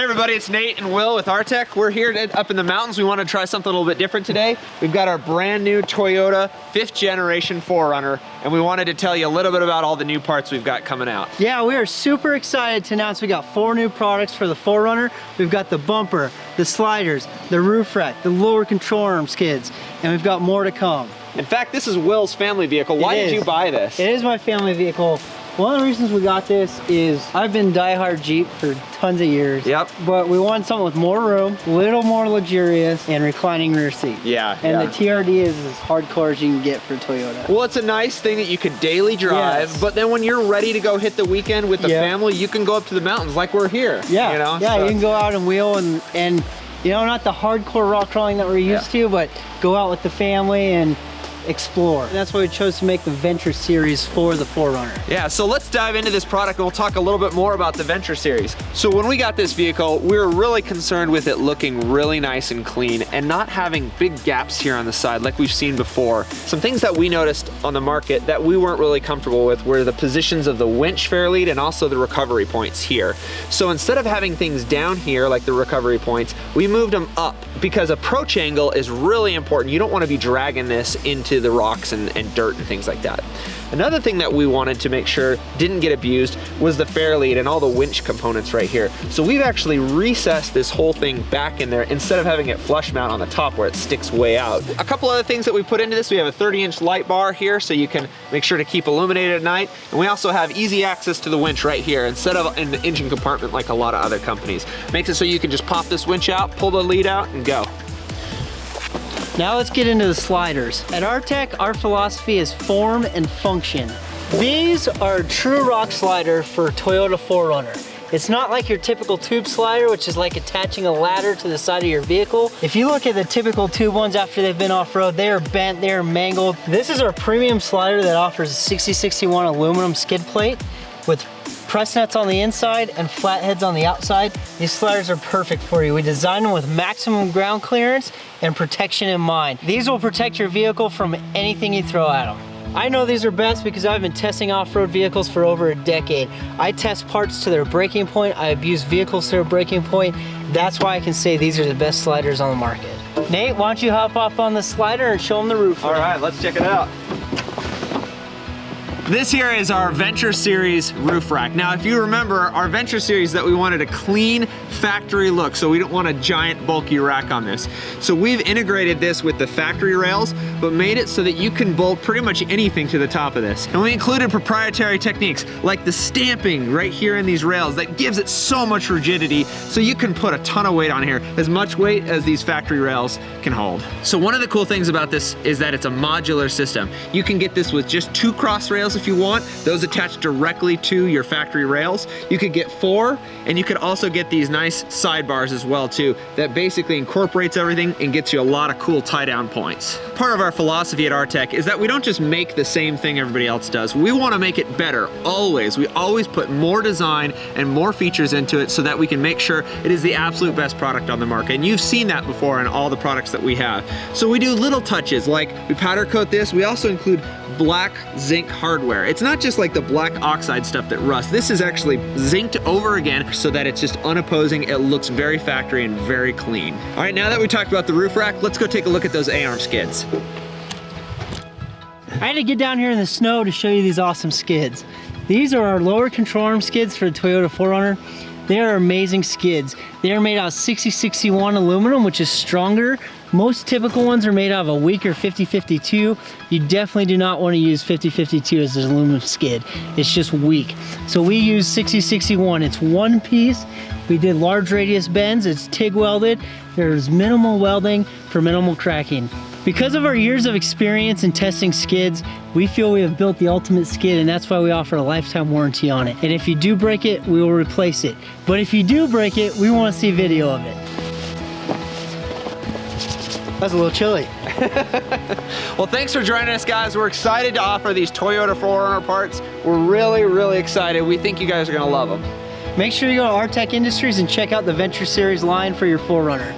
everybody, it's Nate and Will with Artec. We're here up in the mountains. We want to try something a little bit different today. We've got our brand new Toyota 5th generation 4Runner, and we wanted to tell you a little bit about all the new parts we've got coming out. Yeah, we are super excited to announce we got 4 new products for the 4Runner. We've got the bumper, the sliders, the roof rack, the lower control arm skids, and we've got more to come. In fact, this is Will's family vehicle. Why did you buy this? It is my family vehicle. One of the reasons we got this is I've been diehard Jeep for tons of years. Yep. But we wanted something with more room, a little more luxurious, and reclining rear seat. Yeah. And the TRD is as hardcore as you can get for Toyota. Well, it's a nice thing that you can daily drive, but then when you're ready to go hit the weekend with the family, you can go up to the mountains like we're here. Yeah. You know? Yeah, you can go out and wheel and you know, not the hardcore rock crawling that we're used to, but go out with the family and explore. And that's why we chose to make the Venture Series for the 4Runner. Yeah, so let's dive into this product and we'll talk a little bit more about the Venture Series. So when we got this vehicle, we were really concerned with it looking really nice and clean and not having big gaps here on the side like we've seen before. Some things that we noticed on the market that we weren't really comfortable with were the positions of the winch fairlead and also the recovery points here. So instead of having things down here like the recovery points, we moved them up because approach angle is really important. You don't want to be dragging this into the rocks and dirt and things like that. Another thing that we wanted to make sure didn't get abused was the fairlead and all the winch components right here. So we've actually recessed this whole thing back in there instead of having it flush mount on the top where it sticks way out. A couple other things that we put into this, we have a 30-inch light bar here so you can make sure to keep illuminated at night. And we also have easy access to the winch right here instead of in the engine compartment like a lot of other companies. Makes it so you can just pop this winch out, pull the lead out, and go. Now let's get into the sliders. At Artec, our philosophy is form and function. These are a true rock slider for Toyota 4Runner. It's not like your typical tube slider, which is like attaching a ladder to the side of your vehicle. If you look at the typical tube ones after they've been off-road, they are bent, they are mangled. This is our premium slider that offers a 6061 aluminum skid plate with press nuts on the inside and flat heads on the outside. These sliders are perfect for you. We designed them with maximum ground clearance and protection in mind. These will protect your vehicle from anything you throw at them. I know these are best because I've been testing off-road vehicles for over a decade. I test parts to their breaking point. I abuse vehicles to their breaking point. That's why I can say these are the best sliders on the market. Nate, why don't you hop up on the slider and show them the roof? All right, let's check it out. This here is our Venture Series roof rack. Now, if you remember, our Venture Series that we wanted a clean factory look, so we don't want a giant bulky rack on this. So we've integrated this with the factory rails, but made it so that you can bolt pretty much anything to the top of this. And we included proprietary techniques like the stamping right here in these rails that gives it so much rigidity, so you can put a ton of weight on here, as much weight as these factory rails can hold. So one of the cool things about this is that it's a modular system. You can get this with just 2 cross rails if you want, those attached directly to your factory rails. You could get 4, and you could also get these nice sidebars as well too, that basically incorporates everything and gets you a lot of cool tie down points. Part of our philosophy at Artec is that we don't just make the same thing everybody else does. We want to make it better, always. We always put more design and more features into it so that we can make sure it is the absolute best product on the market. And you've seen that before in all the products that we have. So we do little touches, like we powder coat this. We also include black zinc hardware. It's not just like the black oxide stuff that rusts. This is actually zinced over again so that it's just unopposing. It looks very factory and very clean. All right, now that we talked about the roof rack, let's go take a look at those A-arm skids. I had to get down here in the snow to show you these awesome skids. These are our lower control arm skids for the Toyota 4Runner. They are amazing skids. They are made out of 6061 aluminum, which is stronger. Most typical ones are made out of a weaker 5052. You definitely do not want to use 5052 as an aluminum skid. It's just weak. So we use 6061. It's one piece. We did large radius bends. It's TIG welded. There's minimal welding for minimal cracking. Because of our years of experience in testing skids, we feel we have built the ultimate skid, and that's why we offer a lifetime warranty on it. And if you do break it, we will replace it. But if you do break it, we want to see video of it. That's a little chilly. Well, thanks for joining us, guys. We're excited to offer these Toyota 4Runner parts. We're really, really excited. We think you guys are gonna love them. Make sure you go to Artec Industries and check out the Venture Series line for your 4Runner.